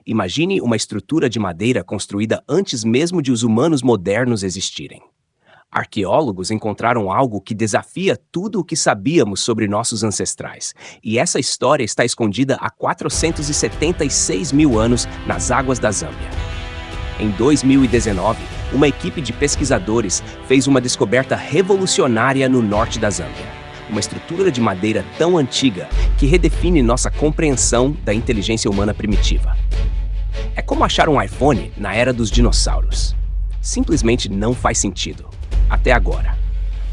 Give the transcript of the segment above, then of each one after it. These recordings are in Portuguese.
Imagine uma estrutura de madeira construída antes mesmo de os humanos modernos existirem. Arqueólogos encontraram algo que desafia tudo o que sabíamos sobre nossos ancestrais, e essa história está escondida há 476 mil anos nas águas da Zâmbia. Em 2019, uma equipe de pesquisadores fez uma descoberta revolucionária no norte da Zâmbia. Uma estrutura de madeira tão antiga que redefine nossa compreensão da inteligência humana primitiva. É como achar um iPhone na era dos dinossauros. Simplesmente não faz sentido. Até agora.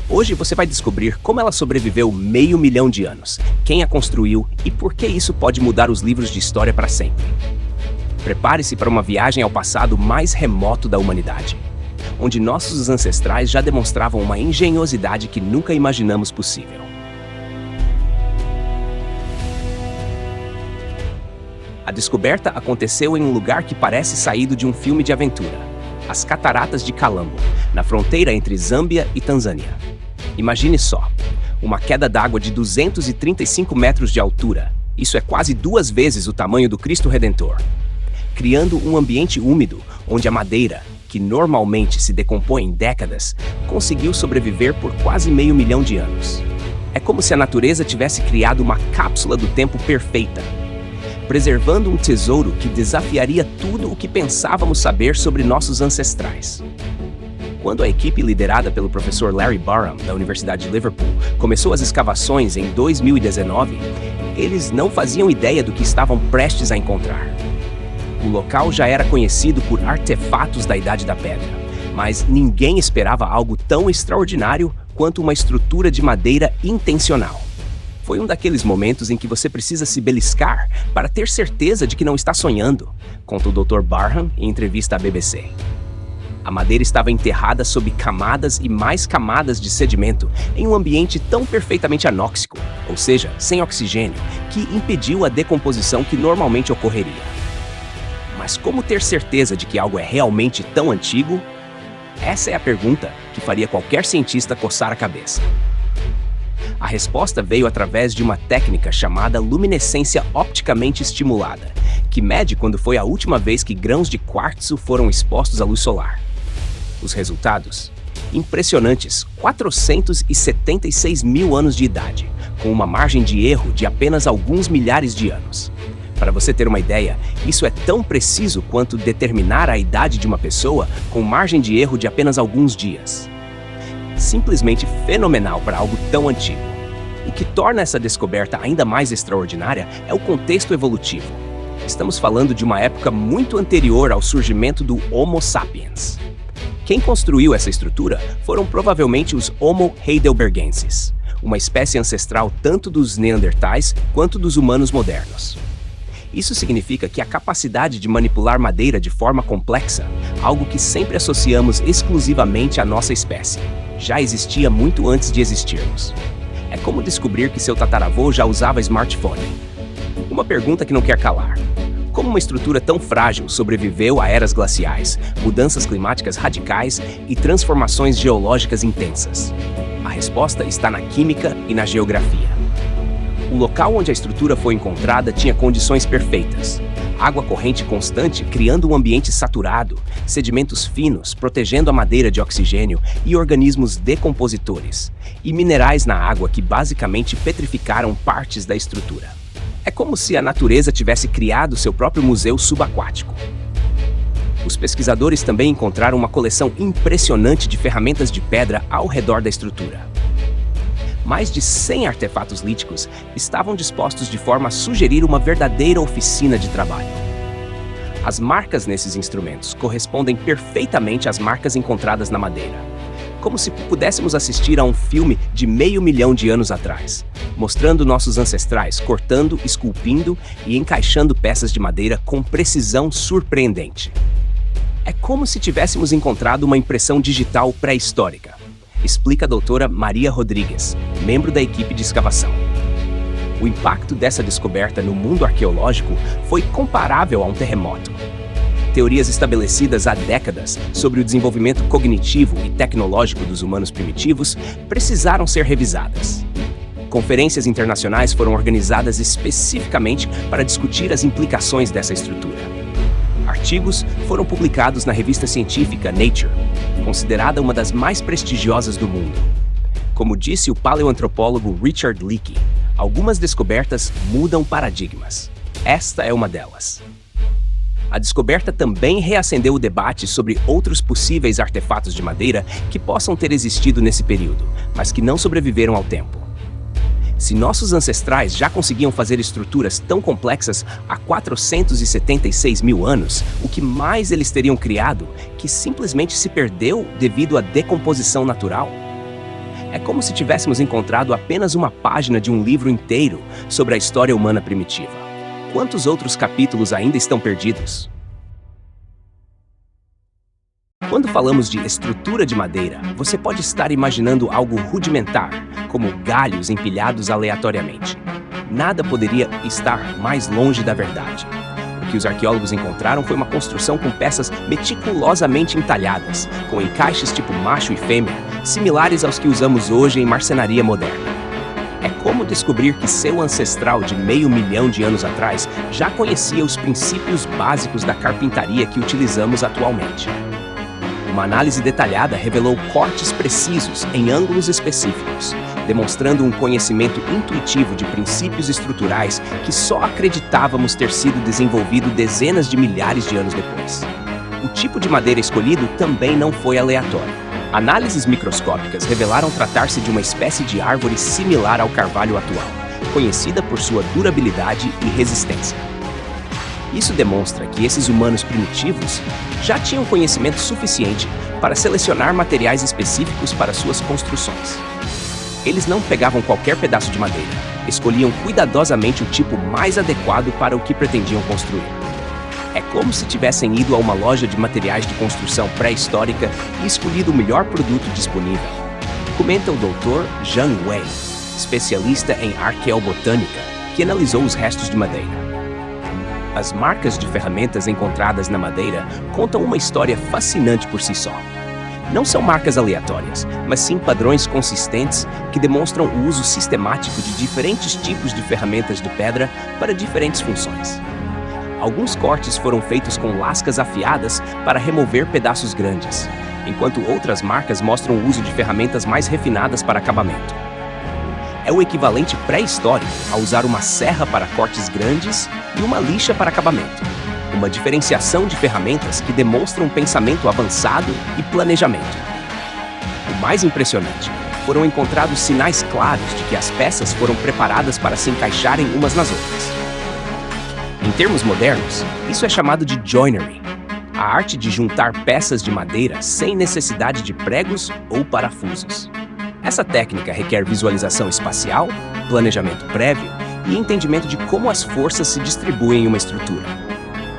Hoje você vai descobrir como ela sobreviveu 500 mil de anos, quem a construiu e por que isso pode mudar os livros de história para sempre. Prepare-se para uma viagem ao passado mais remoto da humanidade, onde nossos ancestrais já demonstravam uma engenhosidade que nunca imaginamos possível. A descoberta aconteceu em um lugar que parece saído de um filme de aventura. As Cataratas de Kalambo, na fronteira entre Zâmbia e Tanzânia. Imagine só, uma queda d'água de 235 metros de altura, isso é quase 2 vezes o tamanho do Cristo Redentor, criando um ambiente úmido onde a madeira, que normalmente se decompõe em décadas, conseguiu sobreviver por quase 500 mil de anos. É como se a natureza tivesse criado uma cápsula do tempo perfeita, preservando um tesouro que desafiaria tudo o que pensávamos saber sobre nossos ancestrais. Quando a equipe liderada pelo professor Larry Barham, da Universidade de Liverpool, começou as escavações em 2019, eles não faziam ideia do que estavam prestes a encontrar. O local já era conhecido por artefatos da Idade da Pedra, mas ninguém esperava algo tão extraordinário quanto uma estrutura de madeira intencional. Foi um daqueles momentos em que você precisa se beliscar para ter certeza de que não está sonhando, conta o Dr. Barham em entrevista à BBC. A madeira estava enterrada sob camadas e mais camadas de sedimento em um ambiente tão perfeitamente anóxico, ou seja, sem oxigênio, que impediu a decomposição que normalmente ocorreria. Mas como ter certeza de que algo é realmente tão antigo? Essa é a pergunta que faria qualquer cientista coçar a cabeça. A resposta veio através de uma técnica chamada luminescência opticamente estimulada, que mede quando foi a última vez que grãos de quartzo foram expostos à luz solar. Os resultados? Impressionantes, 476 mil anos de idade, com uma margem de erro de apenas alguns milhares de anos. Para você ter uma ideia, isso é tão preciso quanto determinar a idade de uma pessoa com margem de erro de apenas alguns dias. Simplesmente fenomenal para algo tão antigo. O que torna essa descoberta ainda mais extraordinária é o contexto evolutivo. Estamos falando de uma época muito anterior ao surgimento do Homo sapiens. Quem construiu essa estrutura foram provavelmente os Homo heidelbergensis, uma espécie ancestral tanto dos neandertais quanto dos humanos modernos. Isso significa que a capacidade de manipular madeira de forma complexa, algo que sempre associamos exclusivamente à nossa espécie, já existia muito antes de existirmos. É como descobrir que seu tataravô já usava smartphone. Uma pergunta que não quer calar. Como uma estrutura tão frágil sobreviveu a eras glaciais, mudanças climáticas radicais e transformações geológicas intensas? A resposta está na química e na geografia. O local onde a estrutura foi encontrada tinha condições perfeitas. Água corrente constante criando um ambiente saturado, sedimentos finos protegendo a madeira de oxigênio e organismos decompositores, e minerais na água que basicamente petrificaram partes da estrutura. É como se a natureza tivesse criado seu próprio museu subaquático. Os pesquisadores também encontraram uma coleção impressionante de ferramentas de pedra ao redor da estrutura. Mais de 100 artefatos líticos estavam dispostos de forma a sugerir uma verdadeira oficina de trabalho. As marcas nesses instrumentos correspondem perfeitamente às marcas encontradas na madeira, como se pudéssemos assistir a um filme de 500 mil de anos atrás, mostrando nossos ancestrais cortando, esculpindo e encaixando peças de madeira com precisão surpreendente. É como se tivéssemos encontrado uma impressão digital pré-histórica, explica a doutora Maria Rodrigues, membro da equipe de escavação. O impacto dessa descoberta no mundo arqueológico foi comparável a um terremoto. Teorias estabelecidas há décadas sobre o desenvolvimento cognitivo e tecnológico dos humanos primitivos precisaram ser revisadas. Conferências internacionais foram organizadas especificamente para discutir as implicações dessa estrutura. Artigos foram publicados na revista científica Nature, considerada uma das mais prestigiosas do mundo. Como disse o paleoantropólogo Richard Leakey, algumas descobertas mudam paradigmas. Esta é uma delas. A descoberta também reacendeu o debate sobre outros possíveis artefatos de madeira que possam ter existido nesse período, mas que não sobreviveram ao tempo. Se nossos ancestrais já conseguiam fazer estruturas tão complexas há 476 mil anos, o que mais eles teriam criado que simplesmente se perdeu devido à decomposição natural? É como se tivéssemos encontrado apenas uma página de um livro inteiro sobre a história humana primitiva. Quantos outros capítulos ainda estão perdidos? Quando falamos de estrutura de madeira, você pode estar imaginando algo rudimentar, como galhos empilhados aleatoriamente. Nada poderia estar mais longe da verdade. O que os arqueólogos encontraram foi uma construção com peças meticulosamente entalhadas, com encaixes tipo macho e fêmea, similares aos que usamos hoje em marcenaria moderna. É como descobrir que seu ancestral de 500 mil de anos atrás já conhecia os princípios básicos da carpintaria que utilizamos atualmente. Uma análise detalhada revelou cortes precisos em ângulos específicos, demonstrando um conhecimento intuitivo de princípios estruturais que só acreditávamos ter sido desenvolvido dezenas de milhares de anos depois. O tipo de madeira escolhido também não foi aleatório. Análises microscópicas revelaram tratar-se de uma espécie de árvore similar ao carvalho atual, conhecida por sua durabilidade e resistência. Isso demonstra que esses humanos primitivos já tinham conhecimento suficiente para selecionar materiais específicos para suas construções. Eles não pegavam qualquer pedaço de madeira, escolhiam cuidadosamente o tipo mais adequado para o que pretendiam construir. É como se tivessem ido a uma loja de materiais de construção pré-histórica e escolhido o melhor produto disponível. Comenta o Dr. Zhang Wei, especialista em arqueobotânica, que analisou os restos de madeira. As marcas de ferramentas encontradas na madeira contam uma história fascinante por si só. Não são marcas aleatórias, mas sim padrões consistentes que demonstram o uso sistemático de diferentes tipos de ferramentas de pedra para diferentes funções. Alguns cortes foram feitos com lascas afiadas para remover pedaços grandes, enquanto outras marcas mostram o uso de ferramentas mais refinadas para acabamento. É o equivalente pré-histórico a usar uma serra para cortes grandes e uma lixa para acabamento. Uma diferenciação de ferramentas que demonstra um pensamento avançado e planejamento. O mais impressionante, foram encontrados sinais claros de que as peças foram preparadas para se encaixarem umas nas outras. Em termos modernos, isso é chamado de joinery, a arte de juntar peças de madeira sem necessidade de pregos ou parafusos. Essa técnica requer visualização espacial, planejamento prévio e entendimento de como as forças se distribuem em uma estrutura.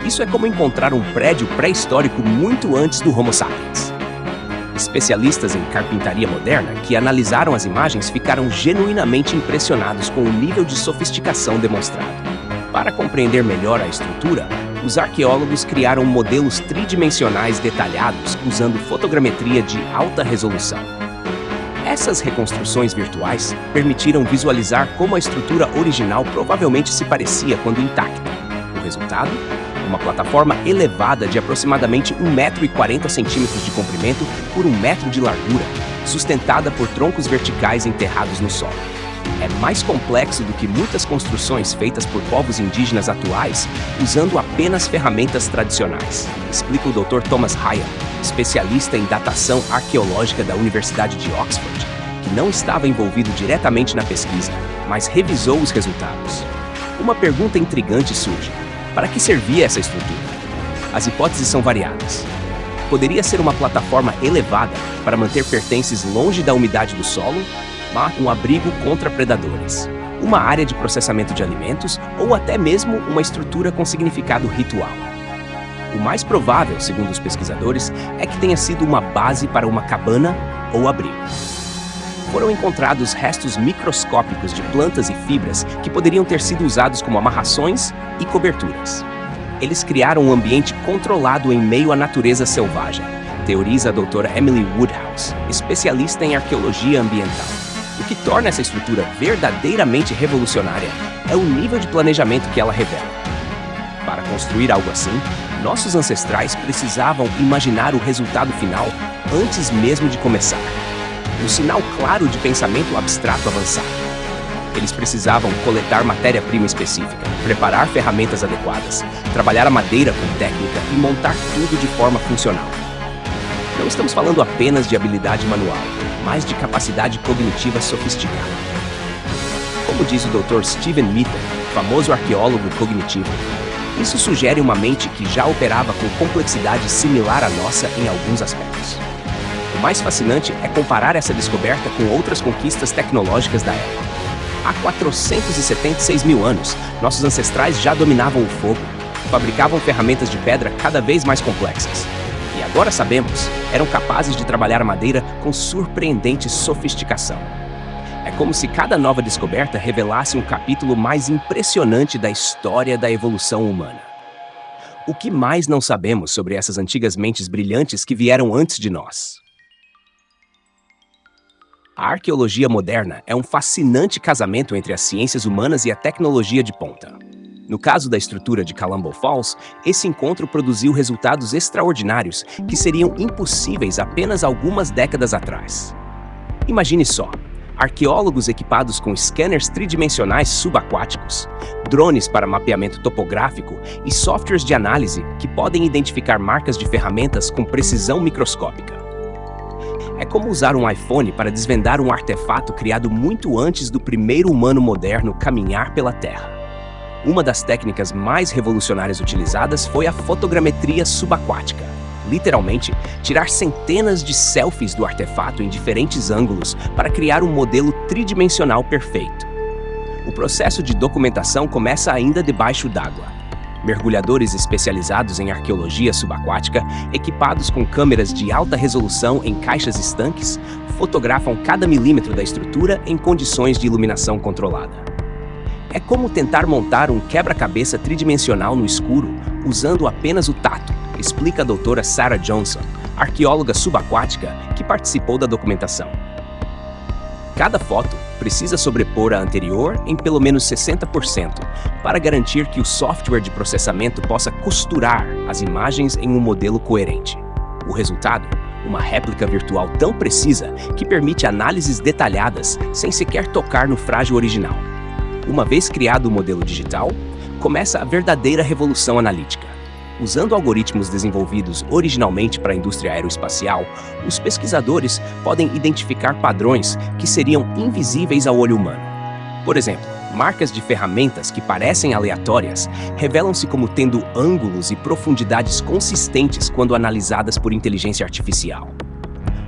Isso é como encontrar um prédio pré-histórico muito antes do Homo sapiens. Especialistas em carpintaria moderna que analisaram as imagens ficaram genuinamente impressionados com o nível de sofisticação demonstrado. Para compreender melhor a estrutura, os arqueólogos criaram modelos tridimensionais detalhados usando fotogrametria de alta resolução. Essas reconstruções virtuais permitiram visualizar como a estrutura original provavelmente se parecia quando intacta. O resultado? Uma plataforma elevada de aproximadamente 1,40 m de comprimento por 1 metro de largura, sustentada por troncos verticais enterrados no solo. É mais complexo do que muitas construções feitas por povos indígenas atuais, usando apenas ferramentas tradicionais, explica o Dr. Thomas Haya, especialista em datação arqueológica da Universidade de Oxford, que não estava envolvido diretamente na pesquisa, mas revisou os resultados. Uma pergunta intrigante surge: para que servia essa estrutura? As hipóteses são variadas. Poderia ser uma plataforma elevada para manter pertences longe da umidade do solo, um abrigo contra predadores, uma área de processamento de alimentos ou até mesmo uma estrutura com significado ritual. O mais provável, segundo os pesquisadores, é que tenha sido uma base para uma cabana ou abrigo. Foram encontrados restos microscópicos de plantas e fibras que poderiam ter sido usados como amarrações e coberturas. Eles criaram um ambiente controlado em meio à natureza selvagem, teoriza a doutora Emily Woodhouse, especialista em arqueologia ambiental. O que torna essa estrutura verdadeiramente revolucionária é o nível de planejamento que ela revela. Para construir algo assim, nossos ancestrais precisavam imaginar o resultado final antes mesmo de começar. Um sinal claro de pensamento abstrato avançado. Eles precisavam coletar matéria-prima específica, preparar ferramentas adequadas, trabalhar a madeira com técnica e montar tudo de forma funcional. Não estamos falando apenas de habilidade manual, mas de capacidade cognitiva sofisticada. Como diz o Dr. Steven Mither, famoso arqueólogo cognitivo, isso sugere uma mente que já operava com complexidade similar à nossa em alguns aspectos. O mais fascinante é comparar essa descoberta com outras conquistas tecnológicas da época. Há 476 mil anos, nossos ancestrais já dominavam o fogo, fabricavam ferramentas de pedra cada vez mais complexas. E agora sabemos, eram capazes de trabalhar a madeira com surpreendente sofisticação. É como se cada nova descoberta revelasse um capítulo mais impressionante da história da evolução humana. O que mais não sabemos sobre essas antigas mentes brilhantes que vieram antes de nós? A arqueologia moderna é um fascinante casamento entre as ciências humanas e a tecnologia de ponta. No caso da estrutura de Calambo Falls, esse encontro produziu resultados extraordinários que seriam impossíveis apenas algumas décadas atrás. Imagine só, arqueólogos equipados com scanners tridimensionais subaquáticos, drones para mapeamento topográfico e softwares de análise que podem identificar marcas de ferramentas com precisão microscópica. É como usar um iPhone para desvendar um artefato criado muito antes do primeiro humano moderno caminhar pela Terra. Uma das técnicas mais revolucionárias utilizadas foi a fotogrametria subaquática. Literalmente, tirar centenas de selfies do artefato em diferentes ângulos para criar um modelo tridimensional perfeito. O processo de documentação começa ainda debaixo d'água. Mergulhadores especializados em arqueologia subaquática, equipados com câmeras de alta resolução em caixas estanques, fotografam cada milímetro da estrutura em condições de iluminação controlada. É como tentar montar um quebra-cabeça tridimensional no escuro, usando apenas o tato, explica a doutora Sarah Johnson, arqueóloga subaquática que participou da documentação. Cada foto precisa sobrepor a anterior em pelo menos 60%, para garantir que o software de processamento possa costurar as imagens em um modelo coerente. O resultado? Uma réplica virtual tão precisa que permite análises detalhadas sem sequer tocar no frágil original. Uma vez criado o modelo digital, começa a verdadeira revolução analítica. Usando algoritmos desenvolvidos originalmente para a indústria aeroespacial, os pesquisadores podem identificar padrões que seriam invisíveis ao olho humano. Por exemplo, marcas de ferramentas que parecem aleatórias revelam-se como tendo ângulos e profundidades consistentes quando analisadas por inteligência artificial.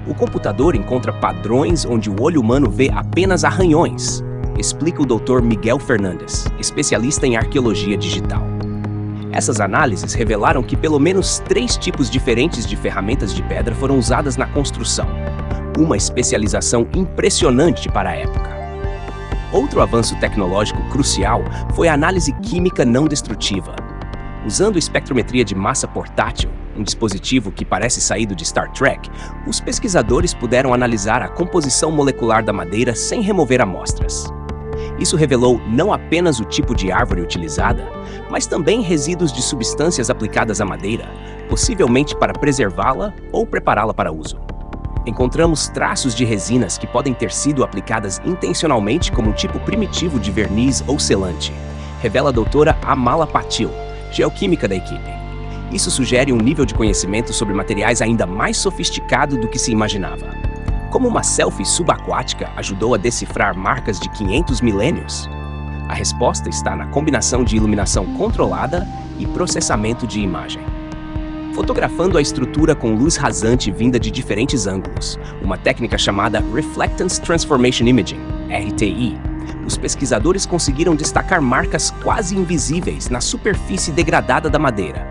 O computador encontra padrões onde o olho humano vê apenas arranhões, explica o Dr. Miguel Fernandes, especialista em arqueologia digital. Essas análises revelaram que pelo menos 3 tipos diferentes de ferramentas de pedra foram usadas na construção, uma especialização impressionante para a época. Outro avanço tecnológico crucial foi a análise química não destrutiva. Usando espectrometria de massa portátil, um dispositivo que parece saído de Star Trek, os pesquisadores puderam analisar a composição molecular da madeira sem remover amostras. Isso revelou não apenas o tipo de árvore utilizada, mas também resíduos de substâncias aplicadas à madeira, possivelmente para preservá-la ou prepará-la para uso. Encontramos traços de resinas que podem ter sido aplicadas intencionalmente como um tipo primitivo de verniz ou selante, revela a doutora Amala Patil, geoquímica da equipe. Isso sugere um nível de conhecimento sobre materiais ainda mais sofisticado do que se imaginava. Como uma selfie subaquática ajudou a decifrar marcas de 500 milênios? A resposta está na combinação de iluminação controlada e processamento de imagem. Fotografando a estrutura com luz rasante vinda de diferentes ângulos, uma técnica chamada Reflectance Transformation Imaging, RTI, os pesquisadores conseguiram destacar marcas quase invisíveis na superfície degradada da madeira.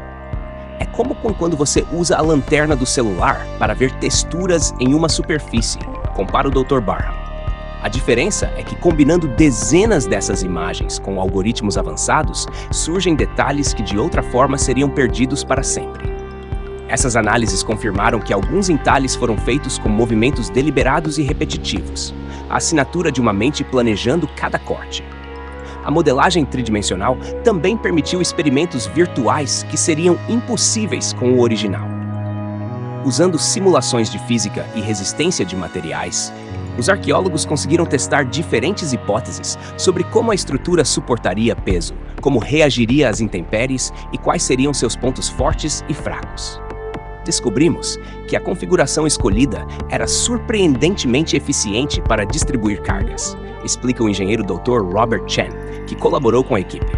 É como quando você usa a lanterna do celular para ver texturas em uma superfície, compara o Dr. Barham. A diferença é que, combinando dezenas dessas imagens com algoritmos avançados, surgem detalhes que de outra forma seriam perdidos para sempre. Essas análises confirmaram que alguns entalhes foram feitos com movimentos deliberados e repetitivos, a assinatura de uma mente planejando cada corte. A modelagem tridimensional também permitiu experimentos virtuais que seriam impossíveis com o original. Usando simulações de física e resistência de materiais, os arqueólogos conseguiram testar diferentes hipóteses sobre como a estrutura suportaria peso, como reagiria às intempéries e quais seriam seus pontos fortes e fracos. Descobrimos que a configuração escolhida era surpreendentemente eficiente para distribuir cargas, explica o engenheiro Dr. Robert Chen, que colaborou com a equipe.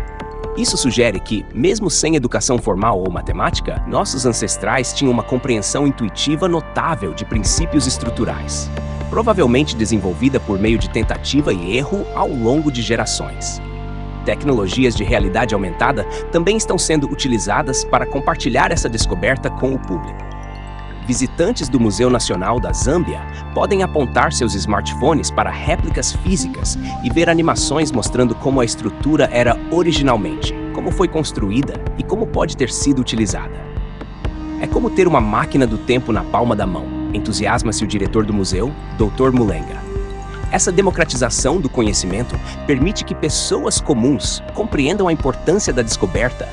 Isso sugere que, mesmo sem educação formal ou matemática, nossos ancestrais tinham uma compreensão intuitiva notável de princípios estruturais, provavelmente desenvolvida por meio de tentativa e erro ao longo de gerações. Tecnologias de realidade aumentada também estão sendo utilizadas para compartilhar essa descoberta com o público. Visitantes do Museu Nacional da Zâmbia podem apontar seus smartphones para réplicas físicas e ver animações mostrando como a estrutura era originalmente, como foi construída e como pode ter sido utilizada. É como ter uma máquina do tempo na palma da mão, entusiasma-se o diretor do museu, Dr. Mulenga. Essa democratização do conhecimento permite que pessoas comuns compreendam a importância da descoberta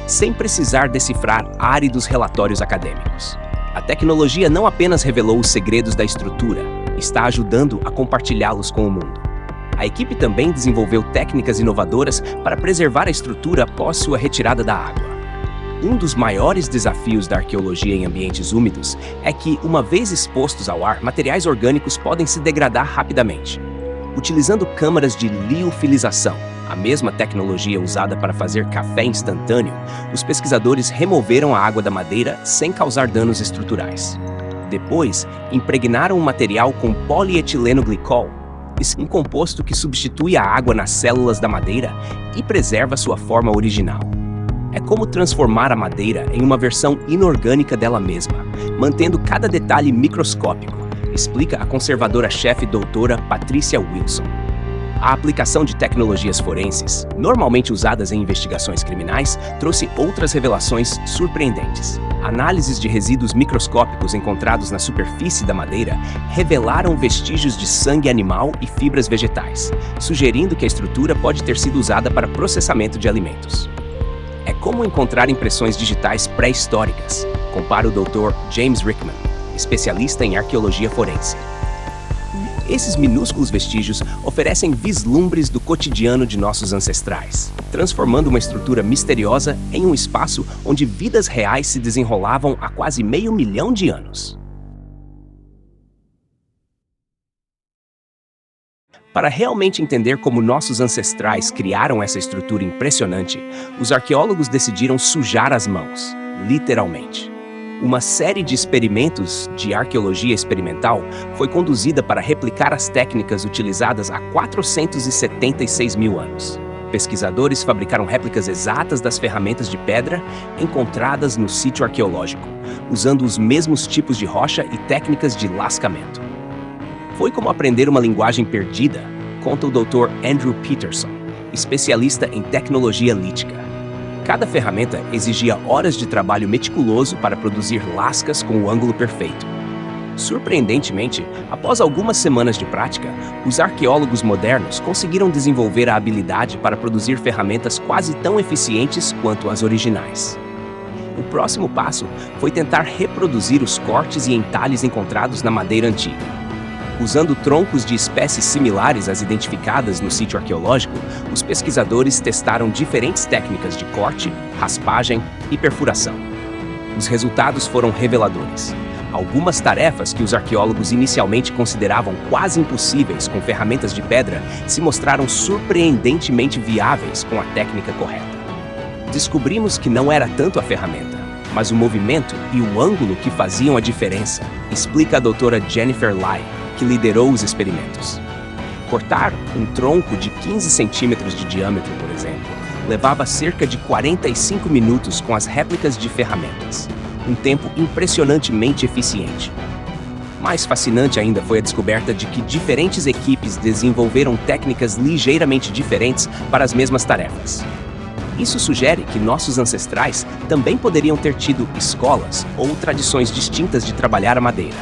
sem precisar decifrar áridos relatórios acadêmicos. A tecnologia não apenas revelou os segredos da estrutura, está ajudando a compartilhá-los com o mundo. A equipe também desenvolveu técnicas inovadoras para preservar a estrutura após sua retirada da água. Um dos maiores desafios da arqueologia em ambientes úmidos é que, uma vez expostos ao ar, materiais orgânicos podem se degradar rapidamente. Utilizando câmaras de liofilização, a mesma tecnologia usada para fazer café instantâneo, os pesquisadores removeram a água da madeira sem causar danos estruturais. Depois, impregnaram o material com polietileno glicol, um composto que substitui a água nas células da madeira e preserva sua forma original. É como transformar a madeira em uma versão inorgânica dela mesma, mantendo cada detalhe microscópico, explica a conservadora-chefe doutora Patrícia Wilson. A aplicação de tecnologias forenses, normalmente usadas em investigações criminais, trouxe outras revelações surpreendentes. Análises de resíduos microscópicos encontrados na superfície da madeira revelaram vestígios de sangue animal e fibras vegetais, sugerindo que a estrutura pode ter sido usada para processamento de alimentos. É como encontrar impressões digitais pré-históricas, compara o Dr. James Rickman, especialista em arqueologia forense. Esses minúsculos vestígios oferecem vislumbres do cotidiano de nossos ancestrais, transformando uma estrutura misteriosa em um espaço onde vidas reais se desenrolavam há quase 500 mil de anos. Para realmente entender como nossos ancestrais criaram essa estrutura impressionante, os arqueólogos decidiram sujar as mãos, literalmente. Uma série de experimentos de arqueologia experimental foi conduzida para replicar as técnicas utilizadas há 476 mil anos. Pesquisadores fabricaram réplicas exatas das ferramentas de pedra encontradas no sítio arqueológico, usando os mesmos tipos de rocha e técnicas de lascamento. Foi como aprender uma linguagem perdida, conta o Dr. Andrew Peterson, especialista em tecnologia lítica. Cada ferramenta exigia horas de trabalho meticuloso para produzir lascas com o ângulo perfeito. Surpreendentemente, após algumas semanas de prática, os arqueólogos modernos conseguiram desenvolver a habilidade para produzir ferramentas quase tão eficientes quanto as originais. O próximo passo foi tentar reproduzir os cortes e entalhes encontrados na madeira antiga. Usando troncos de espécies similares às identificadas no sítio arqueológico, os pesquisadores testaram diferentes técnicas de corte, raspagem e perfuração. Os resultados foram reveladores. Algumas tarefas que os arqueólogos inicialmente consideravam quase impossíveis com ferramentas de pedra se mostraram surpreendentemente viáveis com a técnica correta. Descobrimos que não era tanto a ferramenta, mas o movimento e o ângulo que faziam a diferença, explica a doutora Jennifer Lai, que liderou os experimentos. Cortar um tronco de 15 centímetros de diâmetro, por exemplo, levava cerca de 45 minutos com as réplicas de ferramentas, um tempo impressionantemente eficiente. Mais fascinante ainda foi a descoberta de que diferentes equipes desenvolveram técnicas ligeiramente diferentes para as mesmas tarefas. Isso sugere que nossos ancestrais também poderiam ter tido escolas ou tradições distintas de trabalhar a madeira.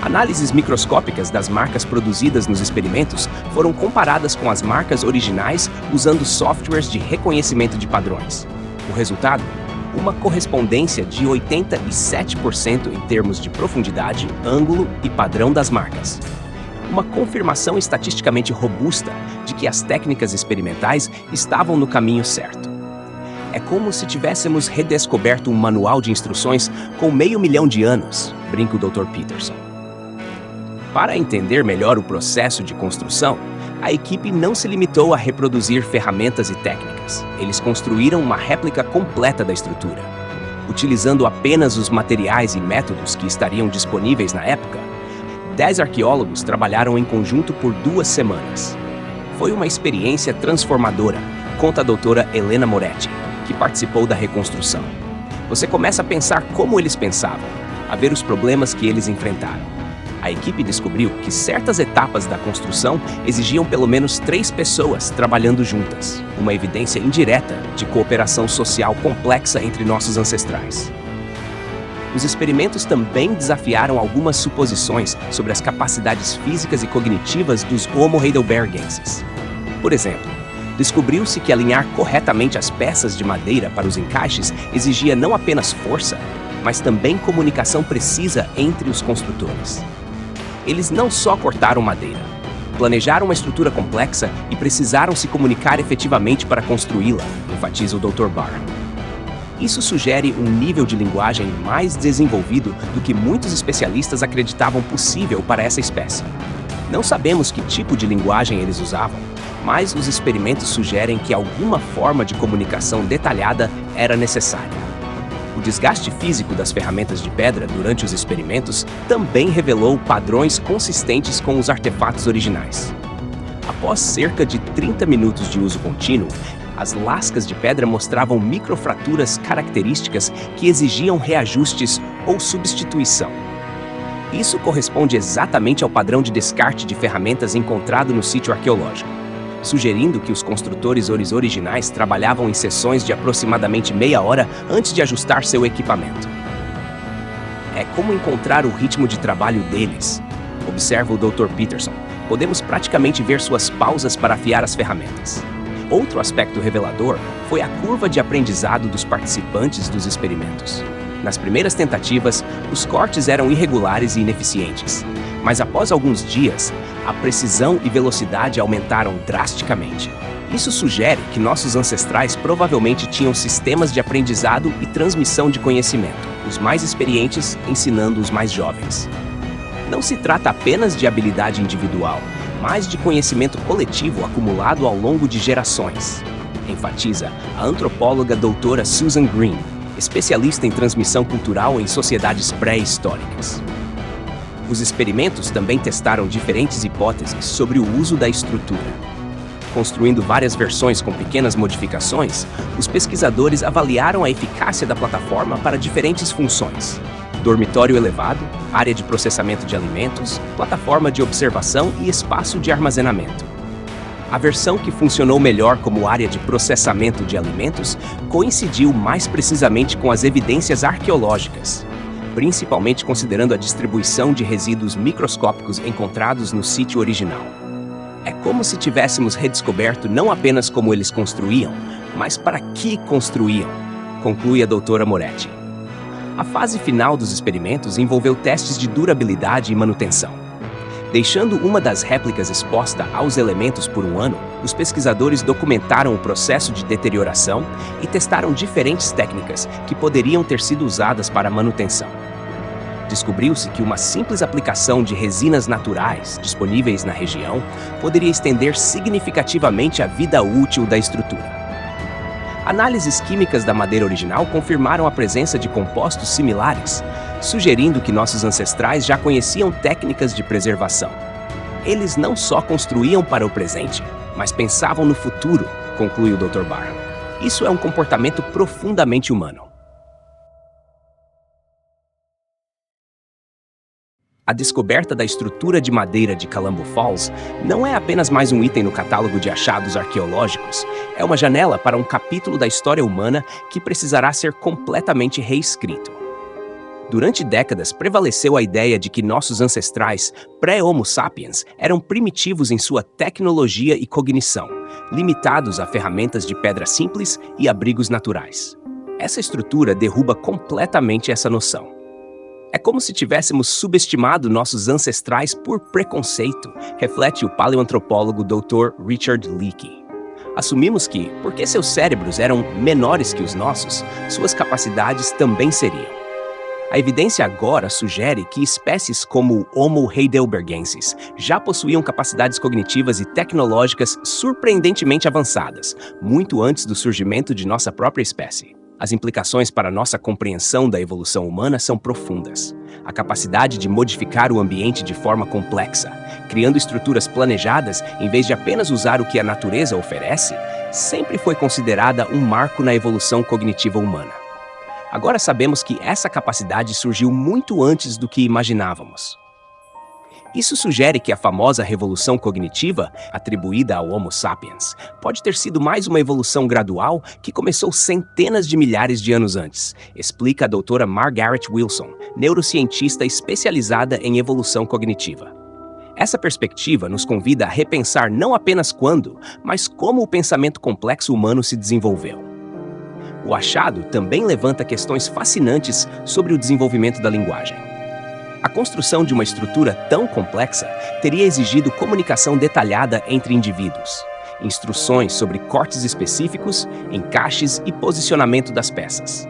Análises microscópicas das marcas produzidas nos experimentos foram comparadas com as marcas originais usando softwares de reconhecimento de padrões. O resultado? Uma correspondência de 87% em termos de profundidade, ângulo e padrão das marcas. Uma confirmação estatisticamente robusta de que as técnicas experimentais estavam no caminho certo. É como se tivéssemos redescoberto um manual de instruções com 500 mil de anos, brinca o Dr. Peterson. Para entender melhor o processo de construção, a equipe não se limitou a reproduzir ferramentas e técnicas. Eles construíram uma réplica completa da estrutura. Utilizando apenas os materiais e métodos que estariam disponíveis na época, 10 arqueólogos trabalharam em conjunto por 2 semanas. Foi uma experiência transformadora, conta a doutora Helena Moretti, que participou da reconstrução. Você começa a pensar como eles pensavam, a ver os problemas que eles enfrentaram. A equipe descobriu que certas etapas da construção exigiam pelo menos 3 pessoas trabalhando juntas, uma evidência indireta de cooperação social complexa entre nossos ancestrais. Os experimentos também desafiaram algumas suposições sobre as capacidades físicas e cognitivas dos Homo heidelbergenses. Por exemplo, descobriu-se que alinhar corretamente as peças de madeira para os encaixes exigia não apenas força, mas também comunicação precisa entre os construtores. Eles não só cortaram madeira, planejaram uma estrutura complexa e precisaram se comunicar efetivamente para construí-la, enfatiza o Dr. Barr. Isso sugere um nível de linguagem mais desenvolvido do que muitos especialistas acreditavam possível para essa espécie. Não sabemos que tipo de linguagem eles usavam, mas os experimentos sugerem que alguma forma de comunicação detalhada era necessária. O desgaste físico das ferramentas de pedra durante os experimentos também revelou padrões consistentes com os artefatos originais. Após cerca de 30 minutos de uso contínuo, as lascas de pedra mostravam microfraturas características que exigiam reajustes ou substituição. Isso corresponde exatamente ao padrão de descarte de ferramentas encontrado no sítio arqueológico, sugerindo que os construtores originais trabalhavam em sessões de aproximadamente meia hora antes de ajustar seu equipamento. É como encontrar o ritmo de trabalho deles, observa o Dr. Peterson. Podemos praticamente ver suas pausas para afiar as ferramentas. Outro aspecto revelador foi a curva de aprendizado dos participantes dos experimentos. Nas primeiras tentativas, os cortes eram irregulares e ineficientes, mas após alguns dias, a precisão e velocidade aumentaram drasticamente. Isso sugere que nossos ancestrais provavelmente tinham sistemas de aprendizado e transmissão de conhecimento, os mais experientes ensinando os mais jovens. Não se trata apenas de habilidade individual, mas de conhecimento coletivo acumulado ao longo de gerações, enfatiza a antropóloga doutora Susan Green, especialista em transmissão cultural em sociedades pré-históricas. Os experimentos também testaram diferentes hipóteses sobre o uso da estrutura. Construindo várias versões com pequenas modificações, os pesquisadores avaliaram a eficácia da plataforma para diferentes funções: dormitório elevado, área de processamento de alimentos, plataforma de observação e espaço de armazenamento. A versão que funcionou melhor como área de processamento de alimentos coincidiu mais precisamente com as evidências arqueológicas, principalmente considerando a distribuição de resíduos microscópicos encontrados no sítio original. É como se tivéssemos redescoberto não apenas como eles construíam, mas para que construíam, conclui a doutora Moretti. A fase final dos experimentos envolveu testes de durabilidade e manutenção. Deixando uma das réplicas exposta aos elementos por 1 ano, os pesquisadores documentaram o processo de deterioração e testaram diferentes técnicas que poderiam ter sido usadas para a manutenção. Descobriu-se que uma simples aplicação de resinas naturais disponíveis na região poderia estender significativamente a vida útil da estrutura. Análises químicas da madeira original confirmaram a presença de compostos similares, sugerindo que nossos ancestrais já conheciam técnicas de preservação. Eles não só construíam para o presente, mas pensavam no futuro, conclui o Dr. Barr. Isso é um comportamento profundamente humano. A descoberta da estrutura de madeira de Calambo Falls não é apenas mais um item no catálogo de achados arqueológicos, é uma janela para um capítulo da história humana que precisará ser completamente reescrito. Durante décadas, prevaleceu a ideia de que nossos ancestrais, pré-Homo sapiens, eram primitivos em sua tecnologia e cognição, limitados a ferramentas de pedra simples e abrigos naturais. Essa estrutura derruba completamente essa noção. É como se tivéssemos subestimado nossos ancestrais por preconceito, reflete o paleoantropólogo Dr. Richard Leakey. Assumimos que, porque seus cérebros eram menores que os nossos, suas capacidades também seriam. A evidência agora sugere que espécies como o Homo heidelbergensis já possuíam capacidades cognitivas e tecnológicas surpreendentemente avançadas, muito antes do surgimento de nossa própria espécie. As implicações para nossa compreensão da evolução humana são profundas. A capacidade de modificar o ambiente de forma complexa, criando estruturas planejadas em vez de apenas usar o que a natureza oferece, sempre foi considerada um marco na evolução cognitiva humana. Agora sabemos que essa capacidade surgiu muito antes do que imaginávamos. Isso sugere que a famosa revolução cognitiva, atribuída ao Homo sapiens, pode ter sido mais uma evolução gradual que começou centenas de milhares de anos antes, explica a doutora Margaret Wilson, neurocientista especializada em evolução cognitiva. Essa perspectiva nos convida a repensar não apenas quando, mas como o pensamento complexo humano se desenvolveu. O achado também levanta questões fascinantes sobre o desenvolvimento da linguagem. A construção de uma estrutura tão complexa teria exigido comunicação detalhada entre indivíduos, instruções sobre cortes específicos, encaixes e posicionamento das peças.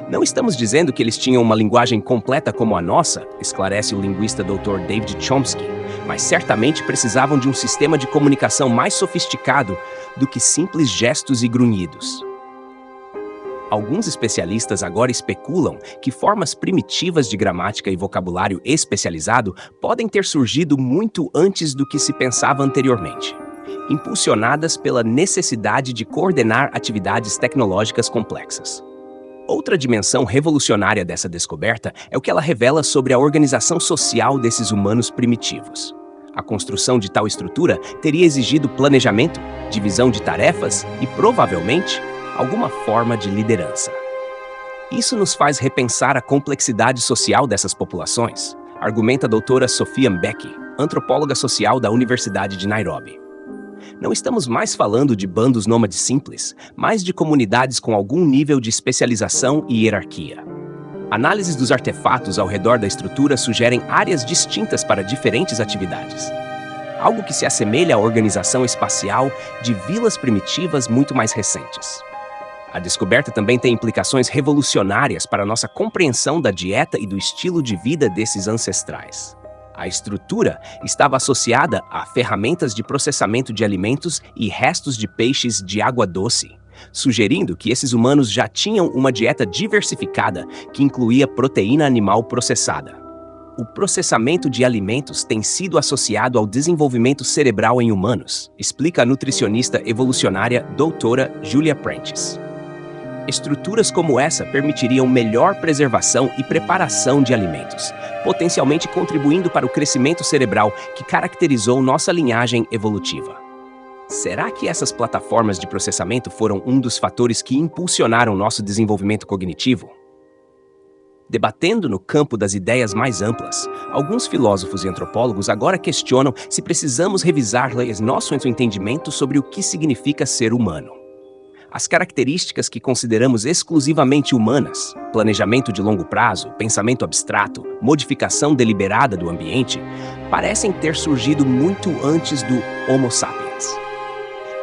Não estamos dizendo que eles tinham uma linguagem completa como a nossa, esclarece o linguista Dr. David Chomsky, mas certamente precisavam de um sistema de comunicação mais sofisticado do que simples gestos e grunhidos. Alguns especialistas agora especulam que formas primitivas de gramática e vocabulário especializado podem ter surgido muito antes do que se pensava anteriormente, impulsionadas pela necessidade de coordenar atividades tecnológicas complexas. Outra dimensão revolucionária dessa descoberta é o que ela revela sobre a organização social desses humanos primitivos. A construção de tal estrutura teria exigido planejamento, divisão de tarefas e, provavelmente, alguma forma de liderança. Isso nos faz repensar a complexidade social dessas populações, argumenta a doutora Sophia Mbeki, antropóloga social da Universidade de Nairobi. Não estamos mais falando de bandos nômades simples, mas de comunidades com algum nível de especialização e hierarquia. Análises dos artefatos ao redor da estrutura sugerem áreas distintas para diferentes atividades. Algo que se assemelha à organização espacial de vilas primitivas muito mais recentes. A descoberta também tem implicações revolucionárias para a nossa compreensão da dieta e do estilo de vida desses ancestrais. A estrutura estava associada a ferramentas de processamento de alimentos e restos de peixes de água doce, sugerindo que esses humanos já tinham uma dieta diversificada que incluía proteína animal processada. O processamento de alimentos tem sido associado ao desenvolvimento cerebral em humanos, explica a nutricionista evolucionária doutora Julia Prentice. Estruturas como essa permitiriam melhor preservação e preparação de alimentos, potencialmente contribuindo para o crescimento cerebral que caracterizou nossa linhagem evolutiva. Será que essas plataformas de processamento foram um dos fatores que impulsionaram nosso desenvolvimento cognitivo? Debatendo no campo das ideias mais amplas, alguns filósofos e antropólogos agora questionam se precisamos revisar nosso entendimento sobre o que significa ser humano. As características que consideramos exclusivamente humanas, planejamento de longo prazo, pensamento abstrato, modificação deliberada do ambiente, parecem ter surgido muito antes do Homo sapiens.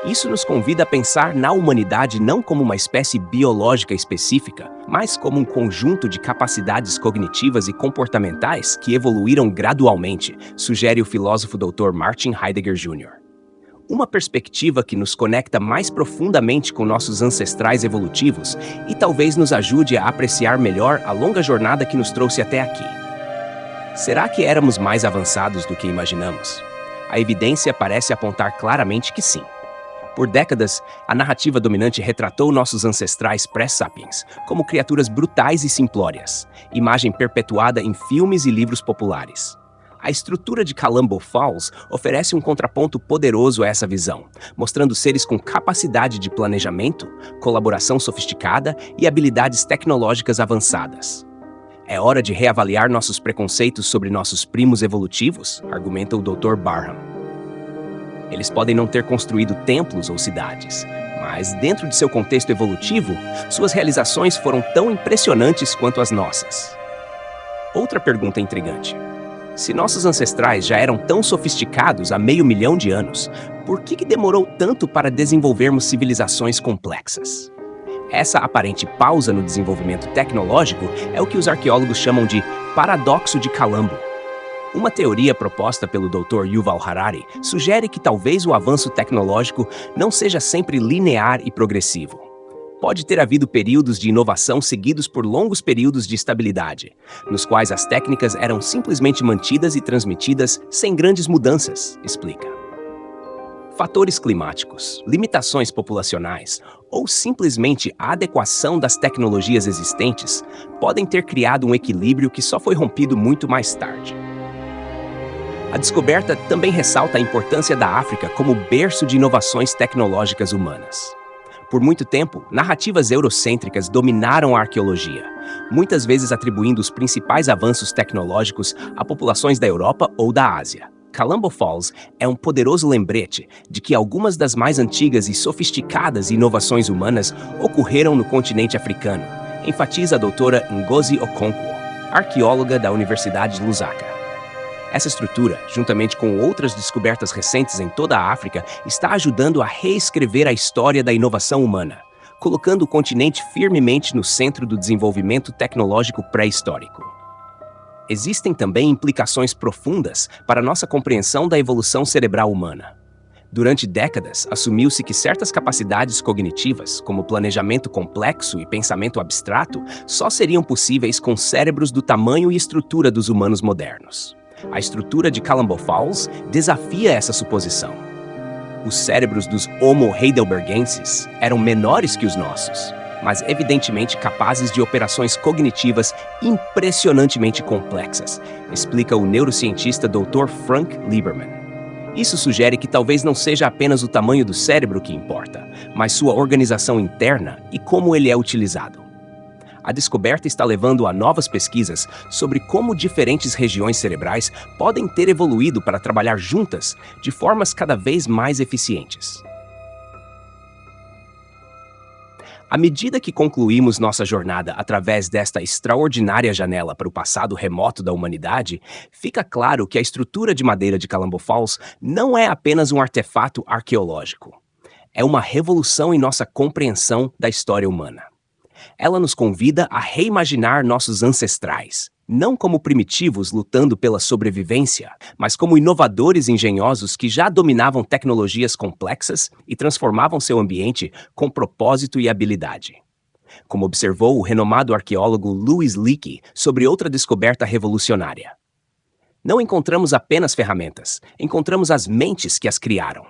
Isso nos convida a pensar na humanidade não como uma espécie biológica específica, mas como um conjunto de capacidades cognitivas e comportamentais que evoluíram gradualmente, sugere o filósofo Dr. Martin Heidegger Jr. Uma perspectiva que nos conecta mais profundamente com nossos ancestrais evolutivos e talvez nos ajude a apreciar melhor a longa jornada que nos trouxe até aqui. Será que éramos mais avançados do que imaginamos? A evidência parece apontar claramente que sim. Por décadas, a narrativa dominante retratou nossos ancestrais pré-sapiens como criaturas brutais e simplórias, imagem perpetuada em filmes e livros populares. A estrutura de Calambo Falls oferece um contraponto poderoso a essa visão, mostrando seres com capacidade de planejamento, colaboração sofisticada e habilidades tecnológicas avançadas. É hora de reavaliar nossos preconceitos sobre nossos primos evolutivos, argumenta o Dr. Barham. Eles podem não ter construído templos ou cidades, mas dentro de seu contexto evolutivo, suas realizações foram tão impressionantes quanto as nossas. Outra pergunta intrigante. Se nossos ancestrais já eram tão sofisticados há meio milhão de anos, por que demorou tanto para desenvolvermos civilizações complexas? Essa aparente pausa no desenvolvimento tecnológico é o que os arqueólogos chamam de paradoxo de Calambo. Uma teoria proposta pelo Dr. Yuval Harari sugere que talvez o avanço tecnológico não seja sempre linear e progressivo. Pode ter havido períodos de inovação seguidos por longos períodos de estabilidade, nos quais as técnicas eram simplesmente mantidas e transmitidas sem grandes mudanças, explica. Fatores climáticos, limitações populacionais ou simplesmente a adequação das tecnologias existentes podem ter criado um equilíbrio que só foi rompido muito mais tarde. A descoberta também ressalta a importância da África como berço de inovações tecnológicas humanas. Por muito tempo, narrativas eurocêntricas dominaram a arqueologia, muitas vezes atribuindo os principais avanços tecnológicos a populações da Europa ou da Ásia. Calambo Falls é um poderoso lembrete de que algumas das mais antigas e sofisticadas inovações humanas ocorreram no continente africano, enfatiza a doutora Ngozi Okonkwo, arqueóloga da Universidade de Lusaka. Essa estrutura, juntamente com outras descobertas recentes em toda a África, está ajudando a reescrever a história da inovação humana, colocando o continente firmemente no centro do desenvolvimento tecnológico pré-histórico. Existem também implicações profundas para nossa compreensão da evolução cerebral humana. Durante décadas, assumiu-se que certas capacidades cognitivas, como planejamento complexo e pensamento abstrato, só seriam possíveis com cérebros do tamanho e estrutura dos humanos modernos. A estrutura de Calambo Falls desafia essa suposição. Os cérebros dos Homo heidelbergensis eram menores que os nossos, mas evidentemente capazes de operações cognitivas impressionantemente complexas, explica o neurocientista Dr. Frank Lieberman. Isso sugere que talvez não seja apenas o tamanho do cérebro que importa, mas sua organização interna e como ele é utilizado. A descoberta está levando a novas pesquisas sobre como diferentes regiões cerebrais podem ter evoluído para trabalhar juntas de formas cada vez mais eficientes. À medida que concluímos nossa jornada através desta extraordinária janela para o passado remoto da humanidade, fica claro que a estrutura de madeira de Calambo Falls não é apenas um artefato arqueológico. É uma revolução em nossa compreensão da história humana. Ela nos convida a reimaginar nossos ancestrais, não como primitivos lutando pela sobrevivência, mas como inovadores engenhosos que já dominavam tecnologias complexas e transformavam seu ambiente com propósito e habilidade. Como observou o renomado arqueólogo Louis Leakey sobre outra descoberta revolucionária. Não encontramos apenas ferramentas, encontramos as mentes que as criaram.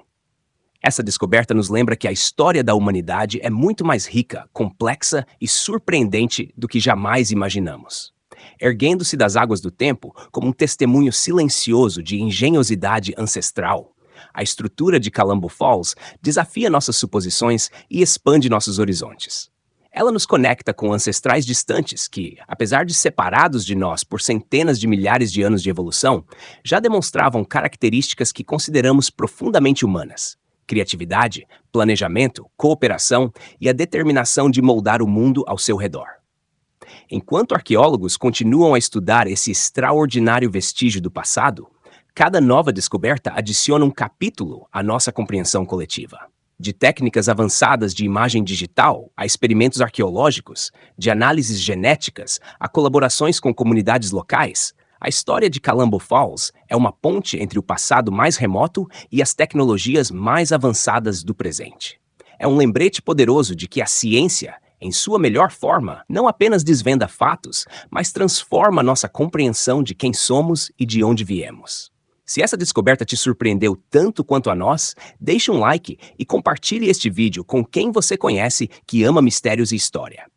Essa descoberta nos lembra que a história da humanidade é muito mais rica, complexa e surpreendente do que jamais imaginamos. Erguendo-se das águas do tempo como um testemunho silencioso de engenhosidade ancestral, a estrutura de Calambo Falls desafia nossas suposições e expande nossos horizontes. Ela nos conecta com ancestrais distantes que, apesar de separados de nós por centenas de milhares de anos de evolução, já demonstravam características que consideramos profundamente humanas: criatividade, planejamento, cooperação e a determinação de moldar o mundo ao seu redor. Enquanto arqueólogos continuam a estudar esse extraordinário vestígio do passado, cada nova descoberta adiciona um capítulo à nossa compreensão coletiva. De técnicas avançadas de imagem digital a experimentos arqueológicos, de análises genéticas a colaborações com comunidades locais, a história de Calambo Falls é uma ponte entre o passado mais remoto e as tecnologias mais avançadas do presente. É um lembrete poderoso de que a ciência, em sua melhor forma, não apenas desvenda fatos, mas transforma nossa compreensão de quem somos e de onde viemos. Se essa descoberta te surpreendeu tanto quanto a nós, deixe um like e compartilhe este vídeo com quem você conhece que ama mistérios e história.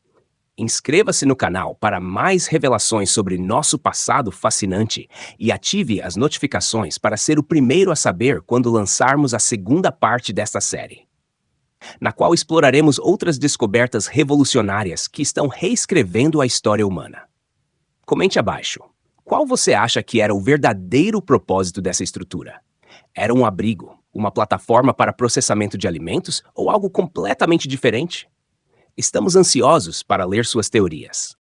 Inscreva-se no canal para mais revelações sobre nosso passado fascinante e ative as notificações para ser o primeiro a saber quando lançarmos a segunda parte desta série, na qual exploraremos outras descobertas revolucionárias que estão reescrevendo a história humana. Comente abaixo. Qual você acha que era o verdadeiro propósito dessa estrutura? Era um abrigo, uma plataforma para processamento de alimentos ou algo completamente diferente? Estamos ansiosos para ler suas teorias.